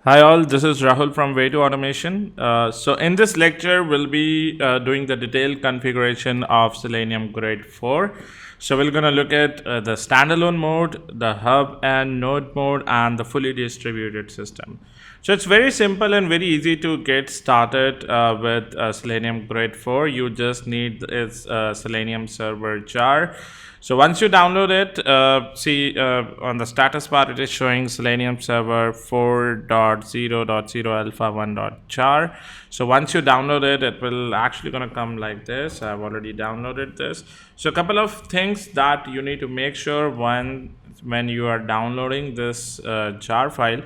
Hi all, this is Rahul from Way to Automation. So in this lecture, we'll be doing the detailed configuration of Selenium Grid 4. So we're going to look at the standalone mode, the hub and node mode, and the fully distributed system. So it's very simple and very easy to get started with Selenium Grid 4. You just need its Selenium server jar. So once you download it, see on the status bar it is showing Selenium server 4.0.0 alpha 1.jar. So once you download it, it will actually gonna come like this. I've already downloaded this. So a couple of things that you need to make sure when you are downloading this jar file.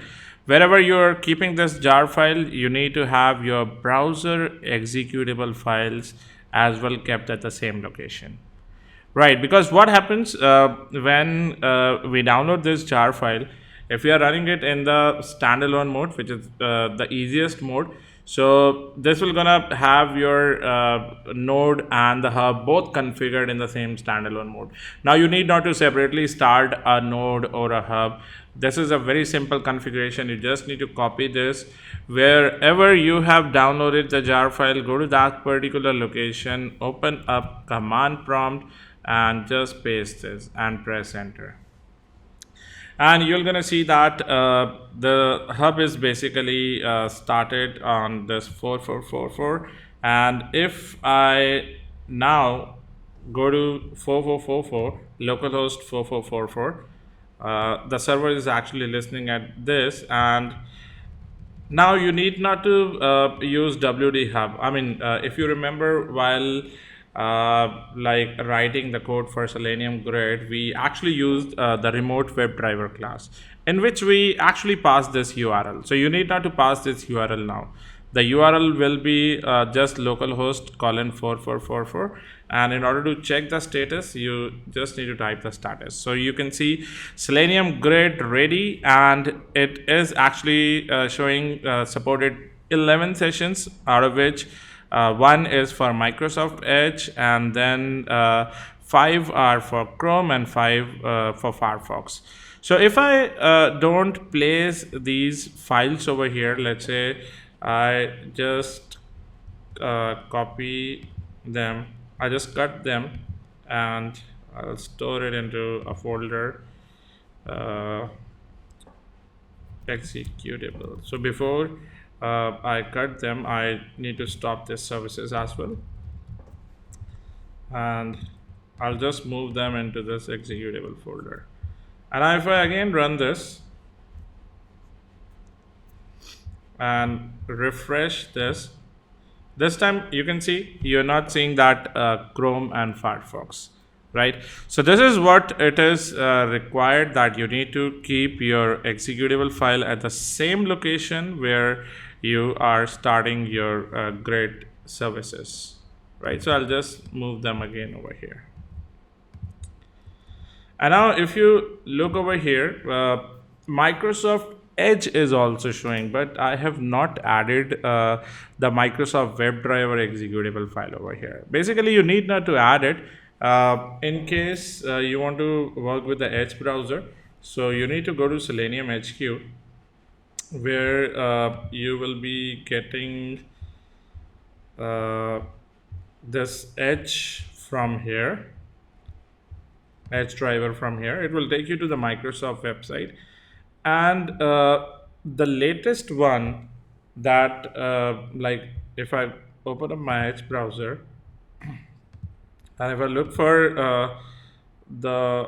Wherever you're keeping this jar file, you need to have your browser executable files as well kept at the same location. Right, because what happens when we download this jar file, if we are running it in the standalone mode, which is the easiest mode, so this will gonna have your node and the hub both configured in the same standalone mode. Now you need not to separately start a node or a hub. This is a very simple configuration. You just need to copy this. Wherever you have downloaded the jar file, go to that particular location, open up command prompt, and just paste this and press enter. And you're gonna see that the hub is basically started on this 4444, and if I now go to 4444 localhost 4444, the server is actually listening at this, and now you need not to use WD hub. I mean, if you remember, while like writing the code for Selenium Grid, we actually used the remote WebDriver class, in which we actually pass this URL. So you need not to pass this URL now. The URL will be just localhost colon 4444, and in order to check the status, you just need to type the status. So you can see Selenium Grid ready, and it is actually showing supported 11 sessions, out of which one is for Microsoft Edge, and then 5 are for Chrome and 5 for Firefox. So if I don't place these files over here, let's say I just copy them, I just cut them, and I'll store it into a folder executable. So before I cut them, I need to stop these services as well, and I'll just move them into this executable folder. And if I again run this and refresh this time you can see you're not seeing that Chrome and Firefox, right? So this is what it is required, that you need to keep your executable file at the same location where you are starting your grid services, right? So I'll just move them again over here. And now if you look over here, Microsoft Edge is also showing, but I have not added the Microsoft WebDriver executable file over here. Basically, you need not to add it in case you want to work with the Edge browser. So you need to go to Selenium HQ, where you will be getting this Edge from here, Edge driver from here. It will take you to the Microsoft website, and the latest one that like if I open up my Edge browser and if I look for the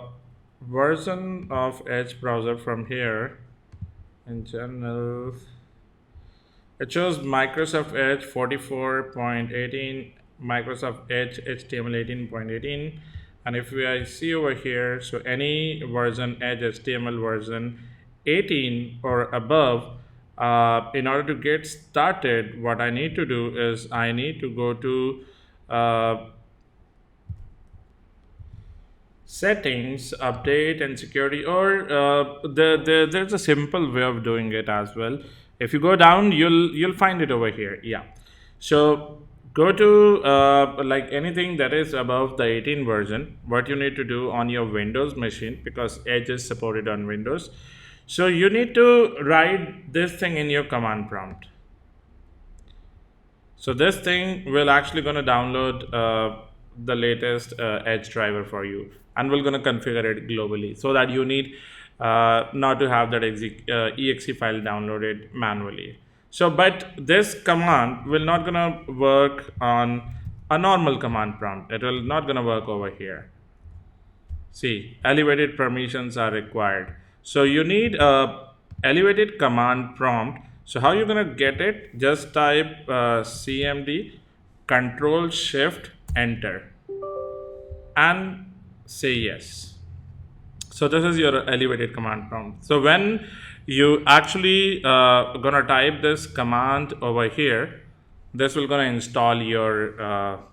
version of Edge browser from here, in general it shows Microsoft Edge 44.18, Microsoft Edge HTML 18.18, and if I see over here, so any version Edge HTML version 18 or above, in order to get started, what I need to do is I need to go to settings, update and security, or there's a simple way of doing it as well. If you go down, you'll find it over here. Yeah, so go to like anything that is above the 18 version. What you need to do on your Windows machine, because Edge is supported on Windows, So you need to write this thing in your command prompt. So this thing will actually going to download the latest Edge driver for you, and we're going to configure it globally so that you need not to have that exe file downloaded manually. So, but this command will not going to work on a normal command prompt. It will not going to work over here. See, elevated permissions are required. So you need a elevated command prompt. So how you're gonna get it? Just type CMD Control Shift Enter and say yes. So this is your elevated command prompt. So when you actually gonna type this command over here, this will gonna install your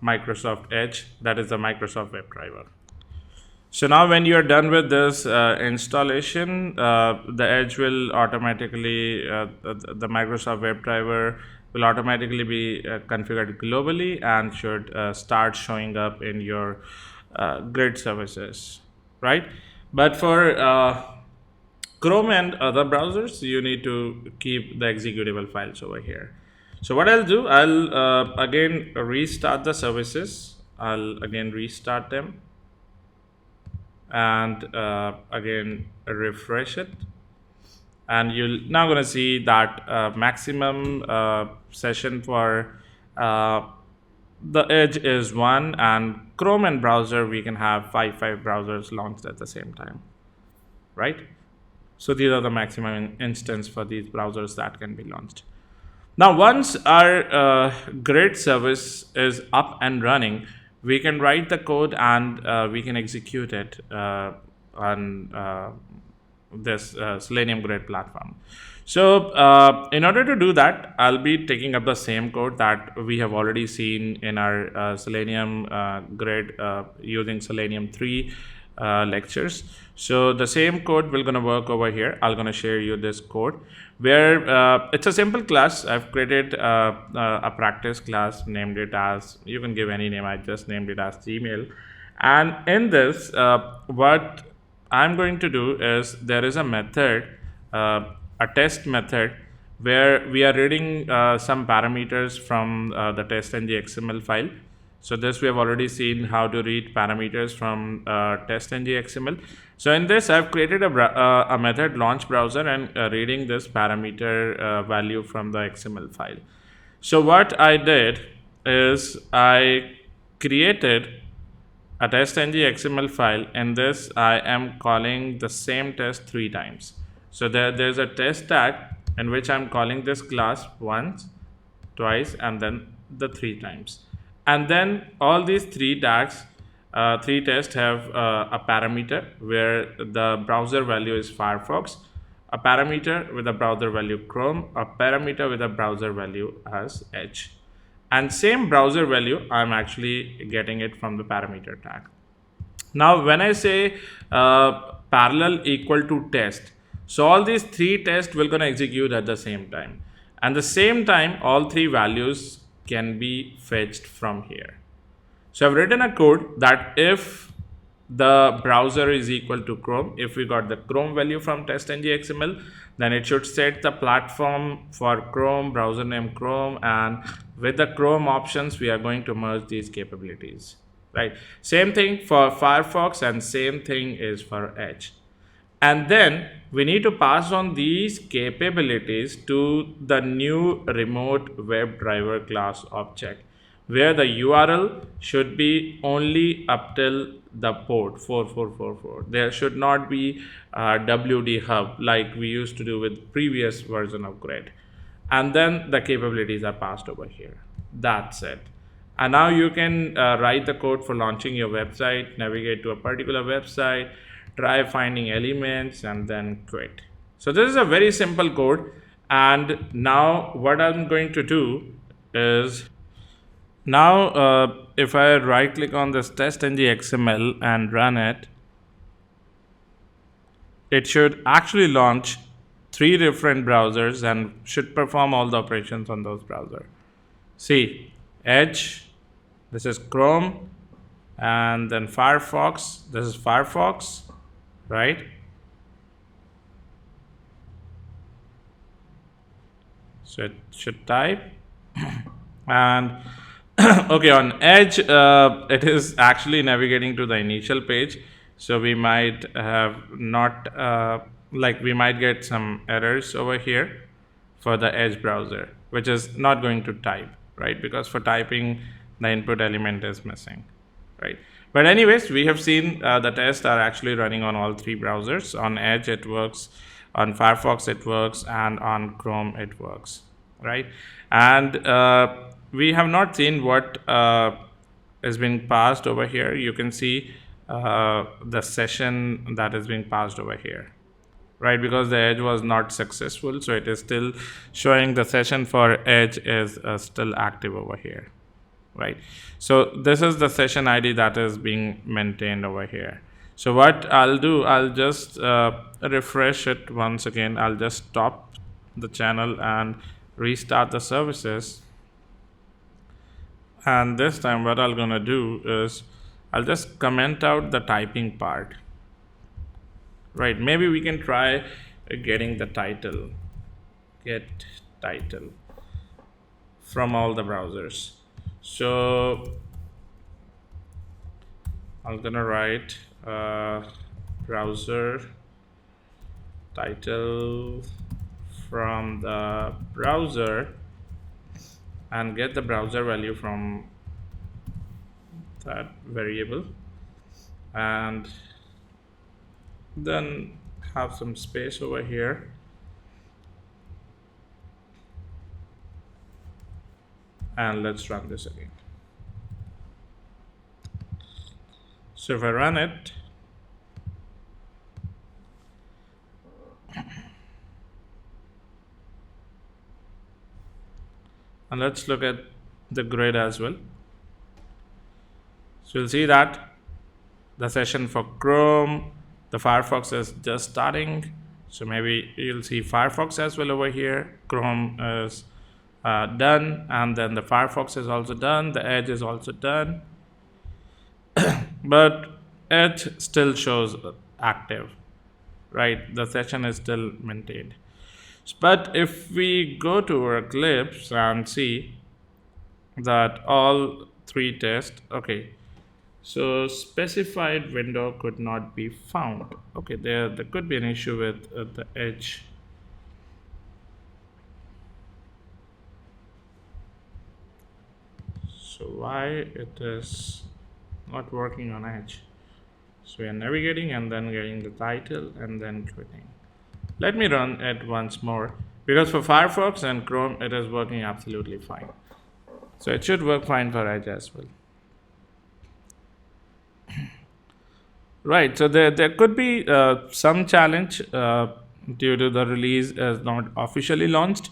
Microsoft Edge, that is the Microsoft WebDriver. So now when you are done with this installation, the Edge will automatically, the Microsoft WebDriver will automatically be configured globally and should start showing up in your grid services, right? But for Chrome and other browsers, you need to keep the executable files over here. So what I'll do, I'll again restart the services. I'll again restart them and again refresh it, and you'll now going to see that maximum session for the Edge is 1, and Chrome and browser we can have five browsers launched at the same time, right? So these are the maximum instance for these browsers that can be launched. Now once our grid service is up and running, we can write the code and we can execute it on this Selenium Grid platform. So in order to do that, I'll be taking up the same code that we have already seen in our Selenium Grid using Selenium 3 lectures. So the same code will gonna work over here. I'm gonna share you this code where it's a simple class. I've created a practice class, named it as, you can give any name, I just named it as Gmail. And in this, what I'm going to do is there is a method, a test method, where we are reading some parameters from the test.ng.xml file. So this we have already seen how to read parameters from test.ng.xml. So in this I've created a method launch browser and reading this parameter value from the XML file. So what I did is I created a test.ng.xml file. In this I am calling the same test 3 times. So there's a test tag in which I'm calling this class once, twice, and then the 3 times. And then all these 3 tags, 3 tests have a parameter where the browser value is Firefox, a parameter with a browser value Chrome, a parameter with a browser value as Edge. And same browser value, I'm actually getting it from the parameter tag. Now when I say parallel equal to test, so all these 3 tests will gonna execute at the same time. And the same time, all 3 values can be fetched from here. So I've written a code that if the browser is equal to Chrome, if we got the Chrome value from test.ng.xml, then it should set the platform for Chrome, browser name Chrome, and with the Chrome options, we are going to merge these capabilities, right? Same thing for Firefox and same thing is for Edge. And then we need to pass on these capabilities to the new remote WebDriver class object, where the URL should be only up till the port 4444. There should not be WD hub like we used to do with previous version of Grid. And then the capabilities are passed over here. That's it. And now you can write the code for launching your website, navigate to a particular website, try finding elements, and then quit. So this is a very simple code. And now what I'm going to do is, now if I right click on this test.ng.xml and run it, it should actually launch 3 different browsers and should perform all the operations on those browsers. See, Edge, this is Chrome, and then Firefox, this is Firefox, right? So it should type. And okay, on Edge, it is actually navigating to the initial page. So we might have not, we might get some errors over here for the Edge browser, which is not going to type, right? Because for typing, the input element is missing, right? But anyways, we have seen the tests are actually running on all three browsers. On Edge, it works. On Firefox, it works. And on Chrome, it works, right? And we have not seen what is being passed over here. You can see the session that is being passed over here, right? Because the Edge was not successful, so it is still showing the session for Edge is still active over here, right? So this is the session ID that is being maintained over here. So what I'll do, I'll just refresh it once again. I'll just stop the channel and restart the services. And this time what I'm gonna do is I'll just comment out the typing part, right? Maybe we can try getting the title, get title from all the browsers. So I'm gonna write browser title from the browser and get the browser value from that variable, and then have some space over here. And let's run this again. So if I run it, and let's look at the grid as well. So you'll see that the session for Chrome, the Firefox is just starting. So maybe you'll see Firefox as well over here. Chrome is done, and then the Firefox is also done. The Edge is also done. But Edge still shows active, right? The session is still maintained. But if we go to our Eclipse and see that all three tests, okay, so specified window could not be found. Okay, there could be an issue with the Edge. So why it is not working on Edge? So we are navigating and then getting the title and then quitting. Let me run it once more, because for Firefox and Chrome it is working absolutely fine. So it should work fine for Edge as well. Right, so there could be some challenge due to the release is not officially launched,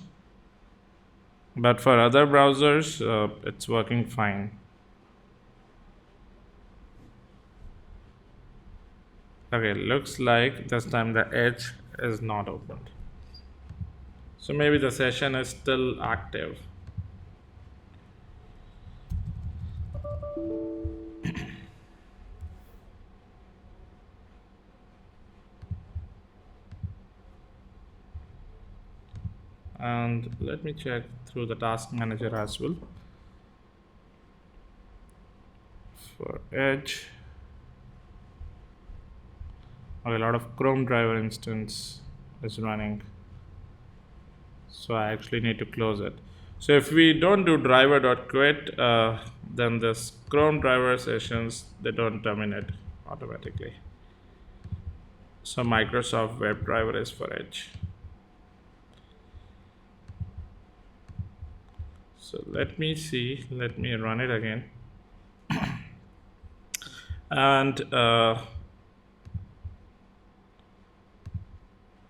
but for other browsers it's working fine. Okay, looks like this time the Edge is not opened. So maybe the session is still active. And let me check through the task manager as well. For Edge, okay, a lot of Chrome driver instance is running. So I actually need to close it. So if we don't do driver.quit, then this Chrome driver sessions, they don't terminate automatically. So Microsoft WebDriver is for Edge. So let me see, let me run it again. And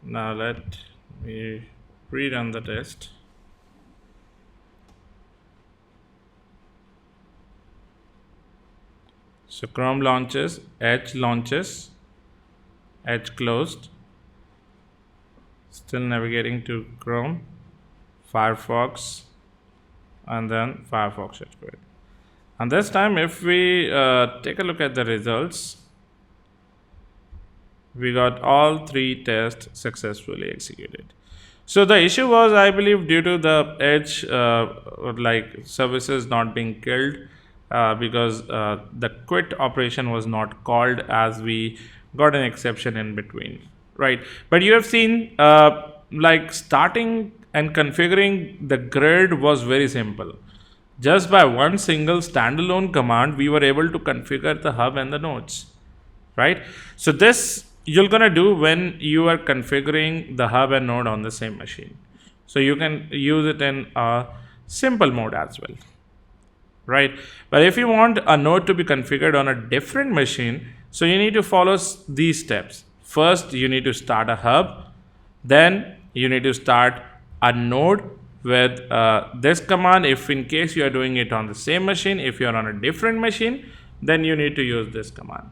now let me rerun the test. So Chrome launches, Edge closed, still navigating to Chrome, Firefox, and then Firefox Edge quit. And this time if we take a look at the results, we got all three tests successfully executed. So the issue was, I believe, due to the edge like services not being killed because the quit operation was not called, as we got an exception in between, right? But you have seen like starting and configuring the grid was very simple. Just by one single standalone command, we were able to configure the hub and the nodes, right? So this you're gonna do when you are configuring the hub and node on the same machine. So you can use it in a simple mode as well, right? But if you want a node to be configured on a different machine, so you need to follow these steps. First, you need to start a hub. Then you need to start a node with this command. If in case you are doing it on the same machine, if you are on a different machine, then you need to use this command,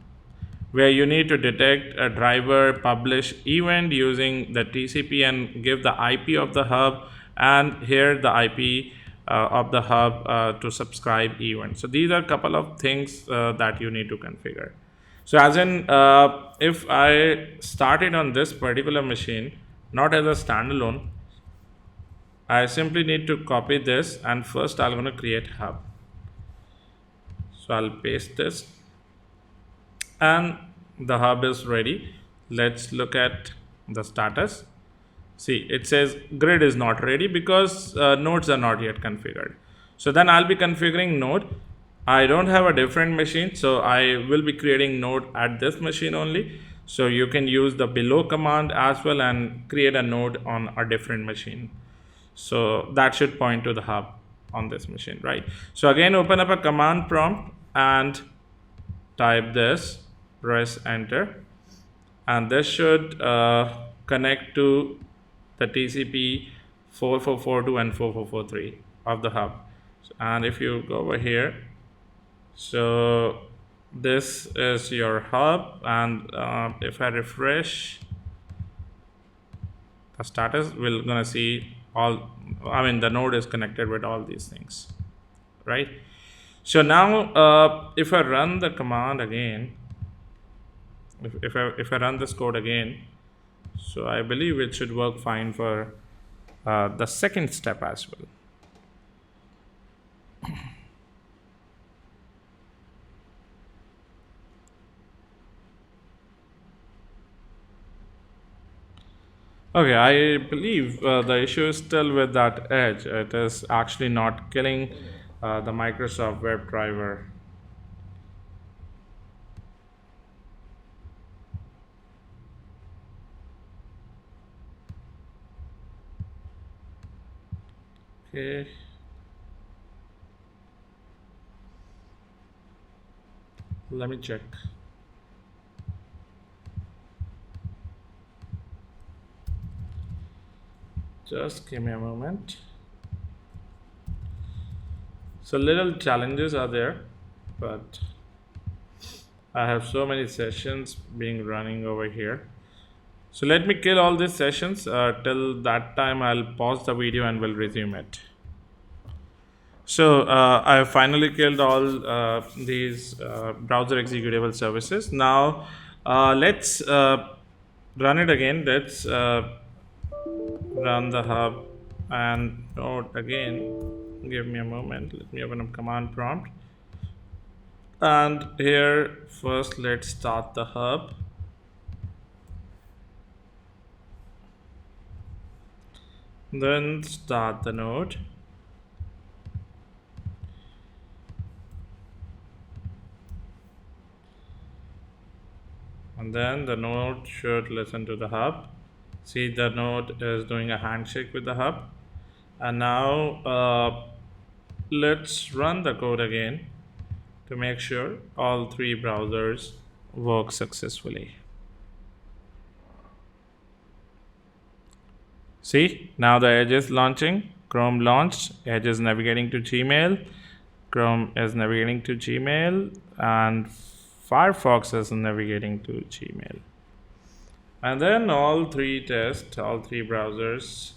where you need to detect a driver publish event using the TCP and give the IP of the hub, and here the IP of the hub to subscribe event. So these are a couple of things that you need to configure. So as in, if I started on this particular machine, not as a standalone, I simply need to copy this, and first I'm going to create hub. So I'll paste this, and the hub is ready. Let's look at the status. See, it says grid is not ready because nodes are not yet configured. So then I'll be configuring node. I don't have a different machine, so I will be creating node at this machine only. So you can use the below command as well and create a node on a different machine. So that should point to the hub on this machine, right? So again, open up a command prompt and type this, press enter, and this should connect to the TCP 4442 and 4443 of the hub. And if you go over here, so this is your hub, and if I refresh the status, we're gonna see all, I mean, the node is connected with all these things, right? So now if I run the command again, if I run this code again, so I believe it should work fine for the second step as well. Okay, I believe the issue is still with that edge. It is actually not killing the Microsoft WebDriver. Okay. Let me check. Just give me a moment. So little challenges are there, but I have so many sessions being running over here. So let me kill all these sessions. Till that time, I'll pause the video and we'll resume it. So I finally killed all these browser executable services. Now let's run it again. Let's run the hub and node again. Give me a moment. Let me open up command prompt. And here first let's start the hub. Then start the node. And then the node should listen to the hub. See, the node is doing a handshake with the hub. And now let's run the code again to make sure all three browsers work successfully. See, now the Edge is launching. Chrome launched. Edge is navigating to Gmail. Chrome is navigating to Gmail. And Firefox is navigating to Gmail. And then all three tests, all three browsers.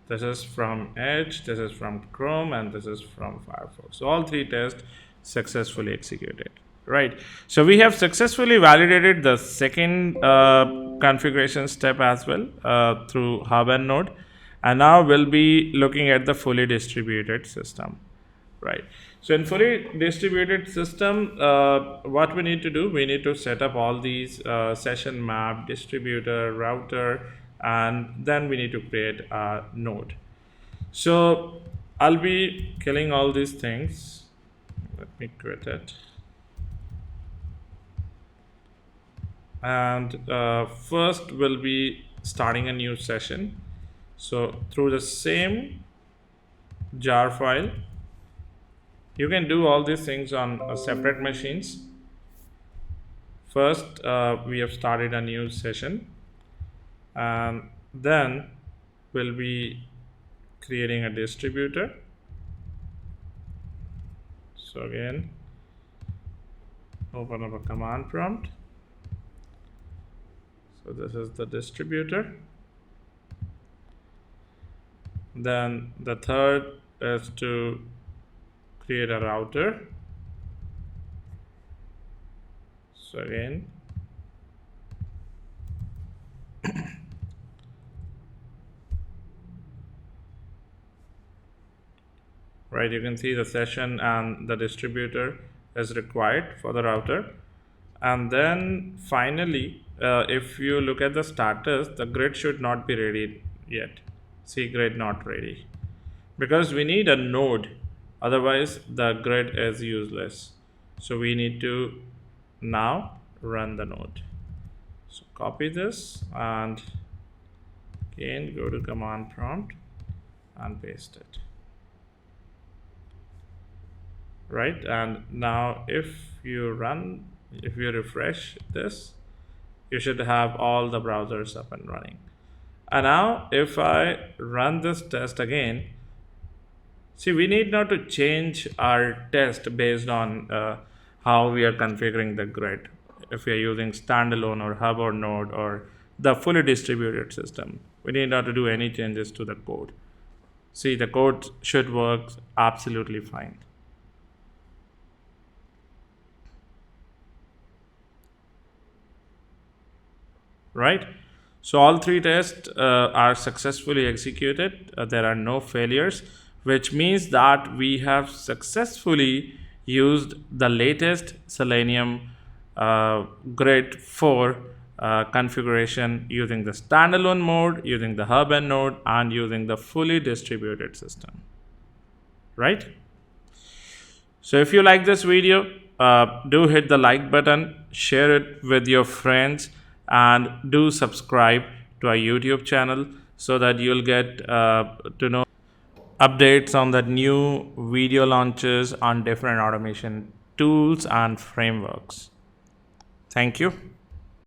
This is from Edge, this is from Chrome, and this is from Firefox. So all three tests successfully executed, right? So we have successfully validated the second configuration step as well through hub and node. And now we'll be looking at the fully distributed system, right? So in fully distributed system, what we need to do, we need to set up all these session map, distributor, router, and then we need to create a node. So I'll be killing all these things. Let me quit it. And first we'll be starting a new session. So through the same jar file, you can do all these things on separate machines. First, we have started a new session, and then we'll be creating a distributor. So again, open up a command prompt. So this is the distributor. Then the third is to create a router. So again, right, you can see the session and the distributor is required for the router. And then finally, if you look at the status, the grid should not be ready yet. See, grid not ready, because we need a node, otherwise the grid is useless. So we need to now run the node. So copy this and again go to command prompt and paste it. Right, and now if you refresh this, you should have all the browsers up and running. And now if I run this test again, see, we need not to change our test based on how we are configuring the grid. If we are using standalone or hub or node or the fully distributed system, we need not to do any changes to the code. See, the code should work absolutely fine. Right, so all three tests are successfully executed. There are no failures, which means that we have successfully used the latest Selenium Grid 4 configuration using the standalone mode, using the hub and node, and using the fully distributed system. Right, so if you like this video, do hit the like button, share it with your friends, and do subscribe to our YouTube channel so that you'll get to know updates on the new video launches on different automation tools and frameworks. Thank you.